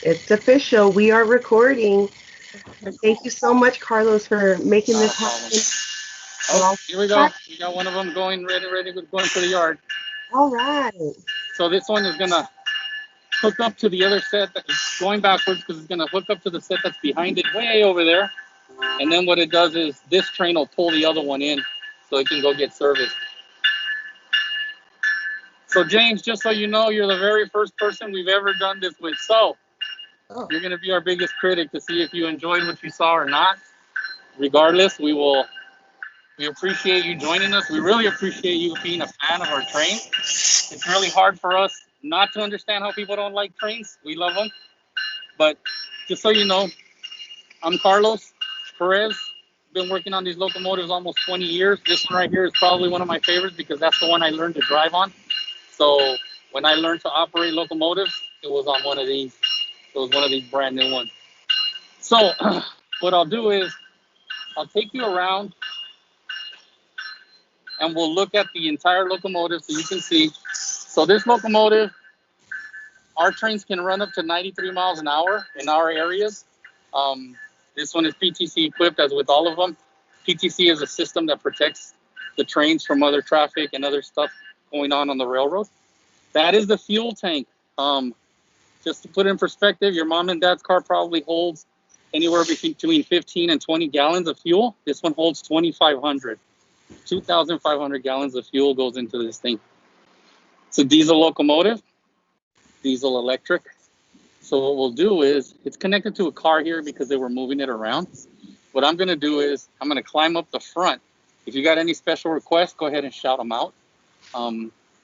It's official. We are recording. Thank you so much, Carlos, for making this happen. Oh, here we go. We got one of them going ready, going to the yard. All right. So this one is gonna hook up to the other set that's going backwards because it's gonna hook up to the set that's behind it way over there. And then what it does is this train will pull the other one in so it can go get serviced. So James, just so you know, you're the very first person we've ever done this with. So you're going to be our biggest critic to see if you enjoyed what you saw or not. Regardless, we appreciate you joining us. We really appreciate you being a fan of our train. It's really hard for us not to understand how people don't like trains. We love them. But just so you know, I'm Carlos Perez. Been working on these locomotives almost 20 years. This one right here is probably one of my favorites because that's the one I learned to drive on. So when I learned to operate locomotives, it was on one of these. It was one of these brand new ones. So what I'll do is I'll take you around and we'll look at the entire locomotive so you can see. So this locomotive, our trains can run up to 93 miles an hour in our areas. This one is PTC equipped, as with all of them. PTC is a system that protects the trains from other traffic and other stuff going on the railroad. That is the fuel tank. Just to put it in perspective, your mom and dad's car probably holds anywhere between 15 and 20 gallons of fuel. This one holds 2,500. 2,500 gallons of fuel goes into this thing. It's a diesel locomotive, diesel electric. So what we'll do is, it's connected to a car here because they were moving it around. What I'm gonna do is, I'm gonna climb up the front. If you got any special requests, go ahead and shout them out.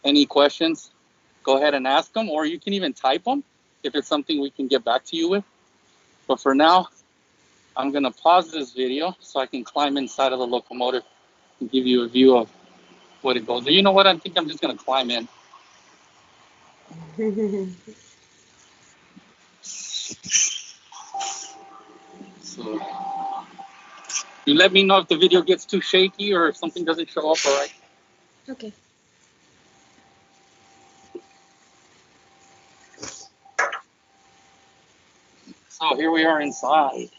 Any questions, go ahead and ask them, or you can even type them if it's something we can get back to you with. But for now, I'm gonna pause this video so I can climb inside of the locomotive and give you a view of what it goes. You know what? I think I'm just gonna climb in. So you let me know if the video gets too shaky or if something doesn't show up, all right? Okay. So here we are inside.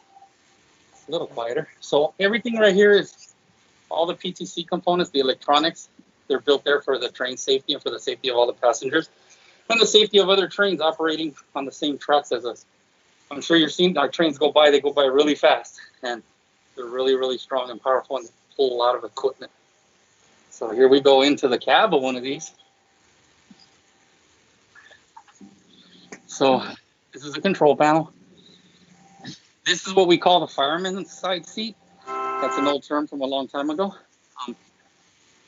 It's a little quieter. So everything right here is all the PTC components, the electronics. They're built there for the train safety and for the safety of all the passengers and the safety of other trains operating on the same tracks as us. I'm sure you've seen our trains go by. They go by really fast, and they're really, really strong and powerful and pull a lot of equipment. So here we go into the cab of one of these. So this is a control panel. This is what we call the fireman's side seat. That's an old term from a long time ago.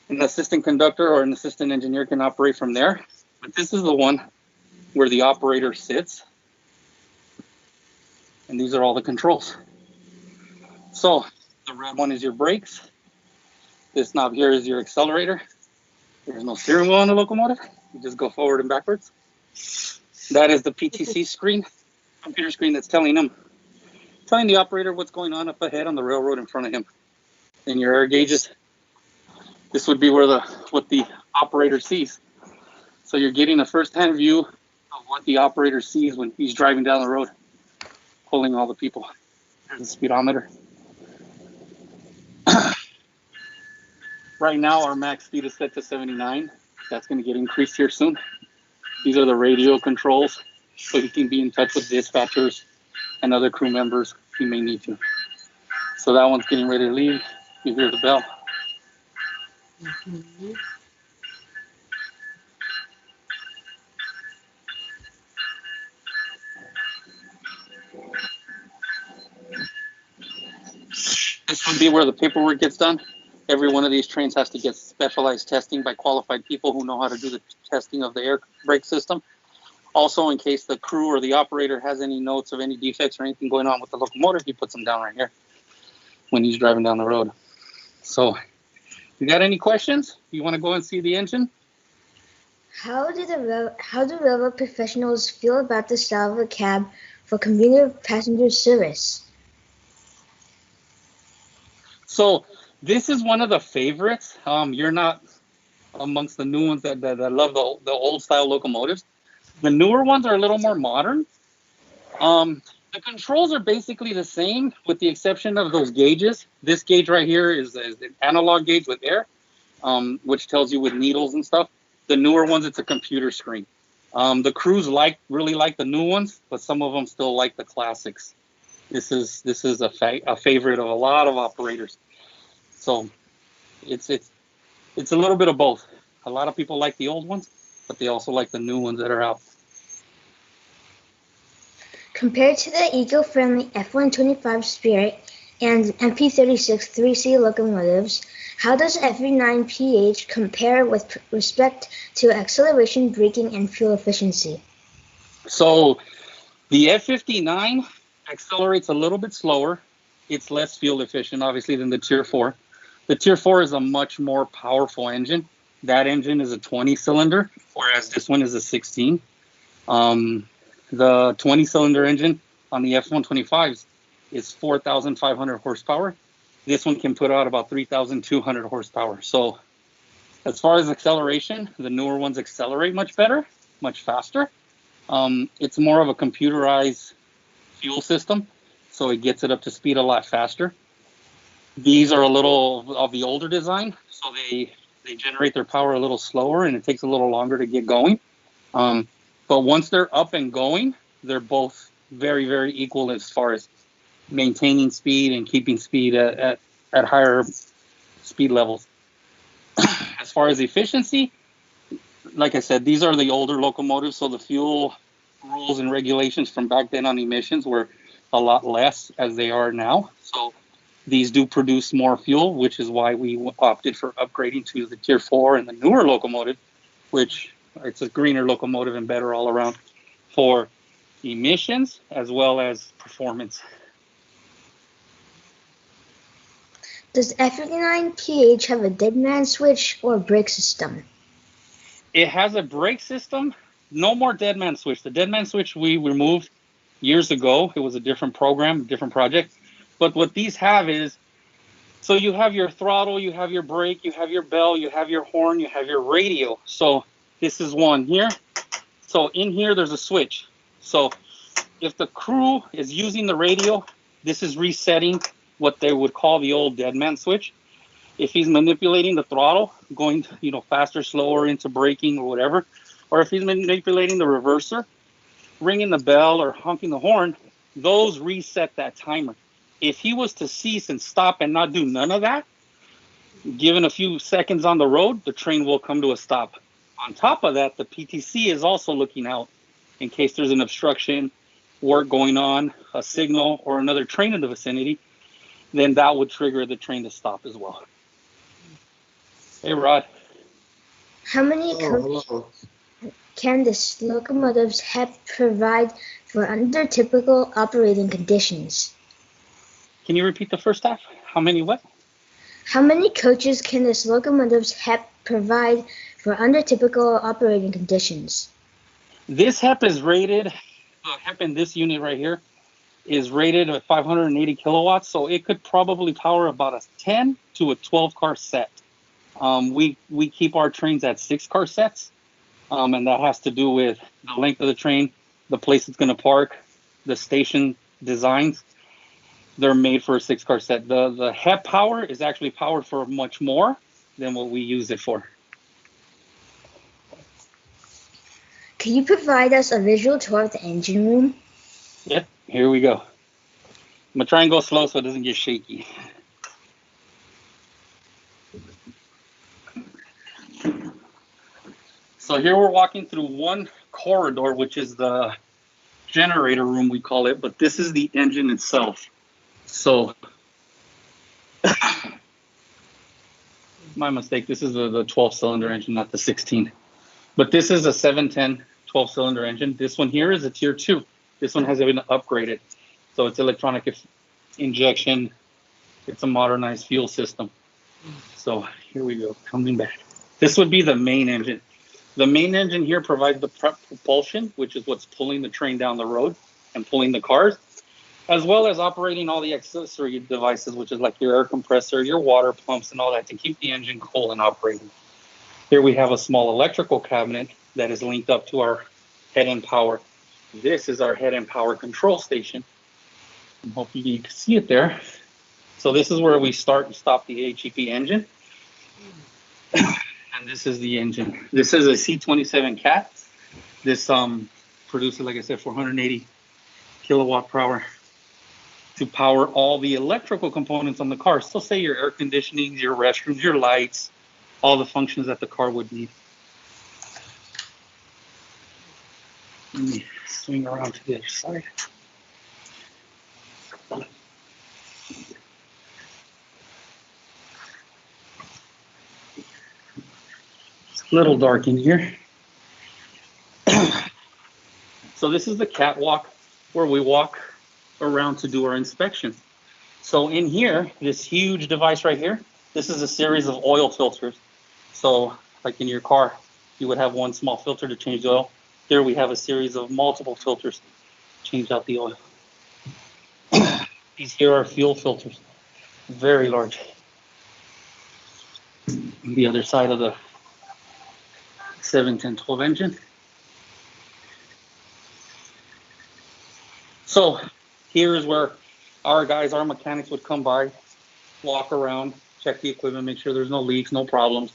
An assistant conductor or an assistant engineer can operate from there. But this is the one where the operator sits. And these are all the controls. So the red one is your brakes. This knob here is your accelerator. There's no steering wheel on the locomotive. You just go forward and backwards. That is the PTC screen, computer screen that's telling the operator what's going on up ahead on the railroad in front of him. And your air gauges. This would be where what the operator sees. So you're getting a first-hand view of what the operator sees when he's driving down the road, pulling all the people. There's the speedometer. Right now, our max speed is set to 79. That's going to get increased here soon. These are the radio controls, so you can be in touch with dispatchers and other crew members if you may need to. So that one's getting ready to leave. You hear the bell. Mm-hmm. This would be where the paperwork gets done. Every one of these trains has to get specialized testing by qualified people who know how to do the testing of the air brake system. Also, in case the crew or the operator has any notes of any defects or anything going on with the locomotive, he puts them down right here when he's driving down the road. So, you got any questions? You want to go and see the engine? How do railroad professionals feel about the style of a cab for convenient passenger service? So this is one of the favorites. You're not amongst the new ones that love the old style locomotives. The newer ones are a little more modern. The controls are basically the same with the exception of those gauges. This gauge right here is an analog gauge with air, which tells you with needles and stuff. The newer ones, it's a computer screen. The crews really like the new ones, but some of them still like the classics. This is a favorite of a lot of operators. So it's a little bit of both. A lot of people like the old ones, but they also like the new ones that are out. Compared to the eco-friendly F125 Spirit and MP36 3C locomotives, how does F59PH compare with respect to acceleration, braking, and fuel efficiency? So the F59 accelerates a little bit slower. It's less fuel efficient, obviously, than the Tier 4. The Tier 4 is a much more powerful engine. That engine is a 20-cylinder, whereas this one is a 16. The 20-cylinder engine on the F125s is 4,500 horsepower. This one can put out about 3,200 horsepower. So as far as acceleration, the newer ones accelerate much better, much faster. It's more of a computerized fuel system, so it gets it up to speed a lot faster. These are a little of the older design, so they generate their power a little slower, and it takes a little longer to get going. But once they're up and going, they're both very, very equal as far as maintaining speed and keeping speed at higher speed levels. As far as efficiency, like I said, these are the older locomotives, so the fuel rules and regulations from back then on emissions were a lot less as they are now. So these do produce more fuel, which is why we opted for upgrading to the Tier 4 and the newer locomotive, which it's a greener locomotive and better all around for emissions as well as performance. Does F59PH have a deadman switch or brake system? It has a brake system. No more deadman switch. The deadman switch we removed years ago. It was a different program, different project. But what these have is, so you have your throttle, you have your brake, you have your bell, you have your horn, you have your radio. So this is one here. So in here, there's a switch. So if the crew is using the radio, this is resetting what they would call the old deadman switch. If he's manipulating the throttle, going faster, slower into braking or whatever, or if he's manipulating the reverser, ringing the bell or honking the horn, those reset that timer. If he was to cease and stop and not do none of that, given a few seconds on the road, the train will come to a stop. On top of that, the PTC is also looking out in case there's an obstruction, work going on, a signal, or another train in the vicinity, then that would trigger the train to stop as well. Hey, Rod. How many coaches can the locomotives HEP provide for under typical operating conditions? Can you repeat the first half? How many what? How many coaches can this locomotive's HEP provide for under typical operating conditions? This HEP is rated, the HEP in this unit right here is rated at 580 kilowatts, so it could probably power about a 10 to a 12 car set. We keep our trains at 6 car sets, and that has to do with the length of the train, the place it's going to park, the station designs. They're made for a 6 car set. The HEP power is actually powered for much more than what we use it for. Can you provide us a visual tour of the engine room? Yep, here we go. I'm going to try and go slow so it doesn't get shaky. So here we're walking through one corridor, which is the generator room, we call it, but this is the engine itself. So, my mistake, this is the 12-cylinder engine, not the 16. But this is a 710 12-cylinder engine. This one here is a Tier 2. This one has been upgraded. So it's electronic injection. It's a modernized fuel system. So here we go, coming back. This would be the main engine. The main engine here provides the propulsion, which is what's pulling the train down the road and pulling the cars, as well as operating all the accessory devices, which is like your air compressor, your water pumps, and all that to keep the engine cool and operating. Here we have a small electrical cabinet that is linked up to our head-end power. This is our head and power control station. I hope you can see it there. So this is where we start and stop the HEP engine. And this is the engine. This is a C27 cat. This produces, like I said, 480 kilowatt per hour to power all the electrical components on the car. So say your air conditioning, your restrooms, your lights, all the functions that the car would need. Let me swing around to the other side. It's a little dark in here. So this is the catwalk where we walk around to do our inspection. So in here, this huge device right here, this is a series of oil filters. So like in your car, you would have one small filter to change the oil. Here we have a series of multiple filters to change out the oil. These here are fuel filters, very large. The other side of the 71012 engine. So here is where our guys, our mechanics would come by, walk around, check the equipment, make sure there's no leaks, no problems.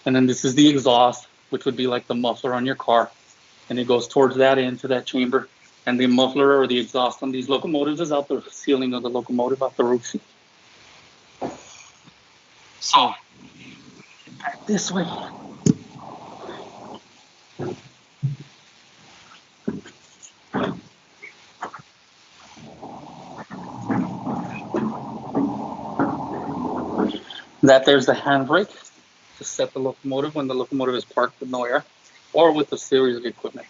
And then this is the exhaust, which would be like the muffler on your car. And it goes towards that end, to that chamber. And the muffler or the exhaust on these locomotives is out the ceiling of the locomotive, out the roof. So, get back this way. That there's the handbrake to set the locomotive when the locomotive is parked with no air, or with a series of equipment.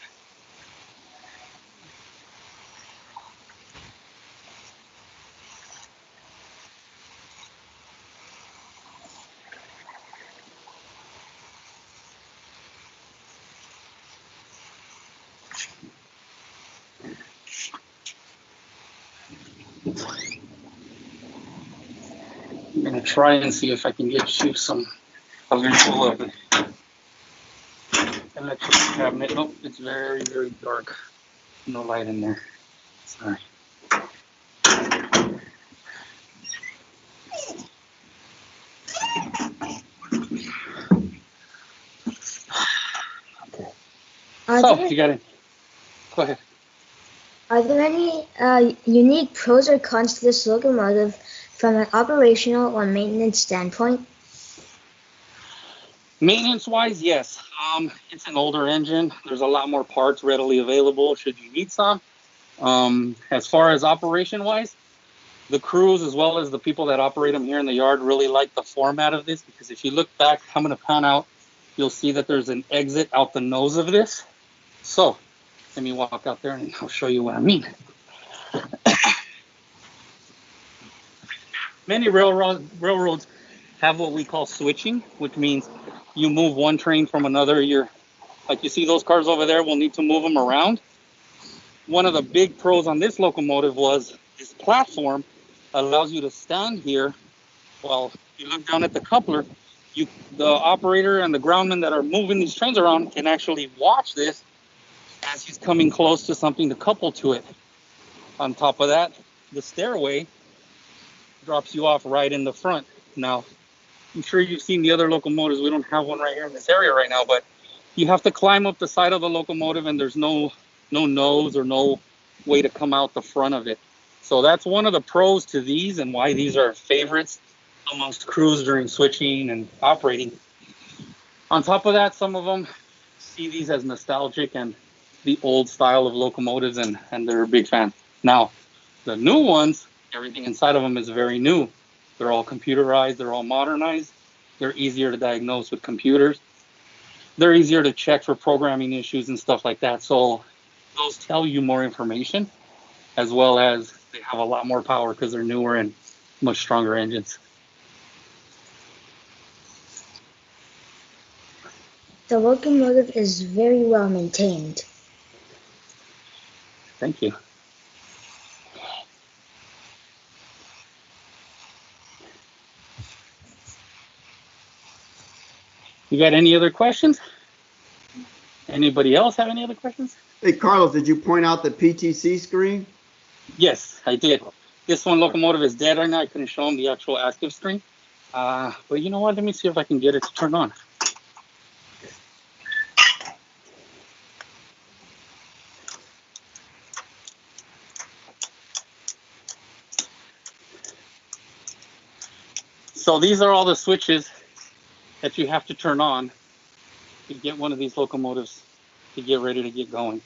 I'm gonna try and see if I can get you a visual of the electrical cabinet. Oh, it's very, very dark. No light in there. Sorry. Okay. So you got it. Go ahead. Are there any unique pros or cons to this locomotive from an operational or maintenance standpoint? Maintenance-wise, yes. It's an older engine. There's a lot more parts readily available should you need some. As far as operation-wise, the crews as well as the people that operate them here in the yard really like the format of this, because if you look back, I'm going to pan out, you'll see that there's an exit out the nose of this. So let me walk out there and I'll show you what I mean. Many railroads have what we call switching, which means you move one train from another. Like you see those cars over there, we'll need to move them around. One of the big pros on this locomotive was this platform allows you to stand here while you look down at the coupler. The operator and the groundmen that are moving these trains around can actually watch this as he's coming close to something to couple to it. On top of that, the stairway drops you off right in the front. Now, I'm sure you've seen the other locomotives. We don't have one right here in this area right now, but you have to climb up the side of the locomotive and there's no nose or no way to come out the front of it. So that's one of the pros to these and why these are favorites amongst crews during switching and operating. On top of that, some of them see these as nostalgic and the old style of locomotives, and they're a big fan. Now, the new ones, everything inside of them is very new. They're all computerized, they're all modernized. They're easier to diagnose with computers. They're easier to check for programming issues and stuff like that. So those tell you more information, as well as they have a lot more power because they're newer and much stronger engines. The locomotive is very well maintained. Thank you. You got any other questions? Anybody else have any other questions? Hey, Carlos, did you point out the PTC screen? Yes, I did. This one locomotive is dead right now. I couldn't show them the actual active screen. But you know what? Let me see if I can get it to turn on. So these are all the switches that you have to turn on to get one of these locomotives to get ready to get going.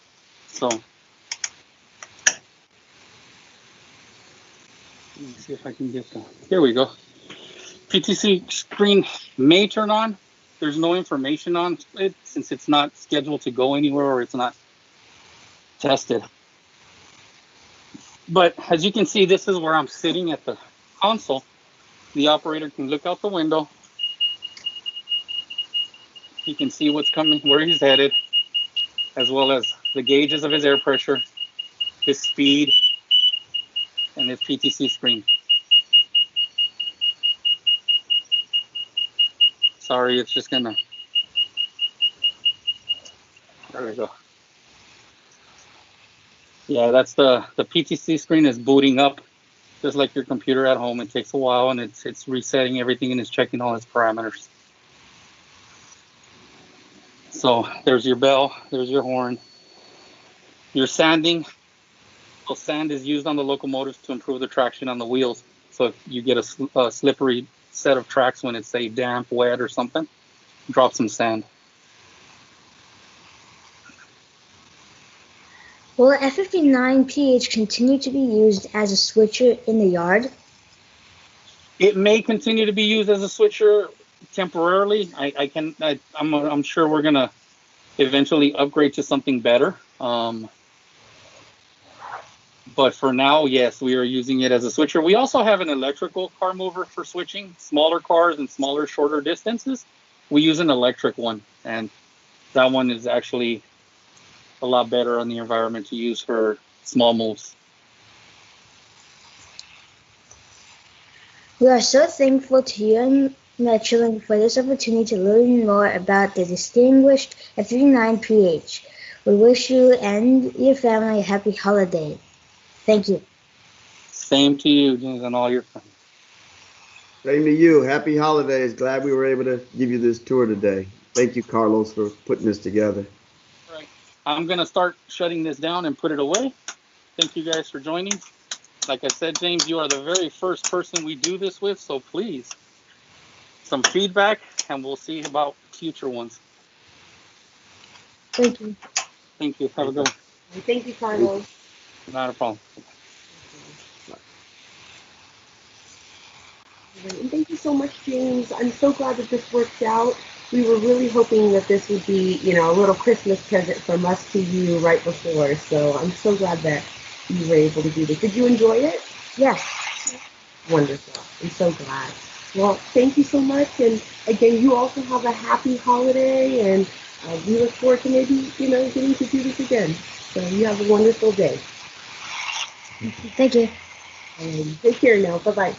So let me see if I can get the, here we go. PTC screen may turn on. There's no information on it since it's not scheduled to go anywhere or it's not tested. But as you can see, this is where I'm sitting at the console. The operator can look out the window. He can see what's coming, where he's headed, as well as the gauges of his air pressure, his speed, and his PTC screen. Sorry, it's just gonna, there we go. Yeah, that's the PTC screen is booting up, just like your computer at home. It takes a while and it's resetting everything and it's checking all its parameters. So there's your bell, there's your horn. Your sanding. So sand is used on the locomotives to improve the traction on the wheels. So if you get a slippery set of tracks when it's, say, damp, wet, or something, drop some sand. Will the F59PH continue to be used as a switcher in the yard? It may continue to be used as a switcher temporarily. I'm sure we're gonna eventually upgrade to something better. But for now, yes, we are using it as a switcher. We also have an electrical car mover for switching smaller cars and smaller, shorter distances. We use an electric one, and that one is actually a lot better on the environment to use for small moves. We are so thankful to you and Metrolink for this opportunity to learn more about the distinguished F59PH. We wish you and your family a happy holiday. Thank you. Same to you, James, and all your friends. Same to you. Happy holidays. Glad we were able to give you this tour today. Thank you, Carlos, for putting this together. All right. I'm going to start shutting this down and put it away. Thank you guys for joining. Like I said, James, you are the very first person we do this with, so please, some feedback, and we'll see about future ones. Thank you. Thank you. Have a good one. Thank you, Carlos. Not a problem. And thank you so much, James. I'm so glad that this worked out. We were really hoping that this would be, you know, a little Christmas present from us to you right before. So I'm so glad that you were able to do this. Did you enjoy it? Yes. Wonderful. I'm so glad. Well, thank you so much. And again, you also have a happy holiday, and we look forward to maybe, you know, getting to do this again. So you have a wonderful day. Thank you. Take care now. Bye-bye.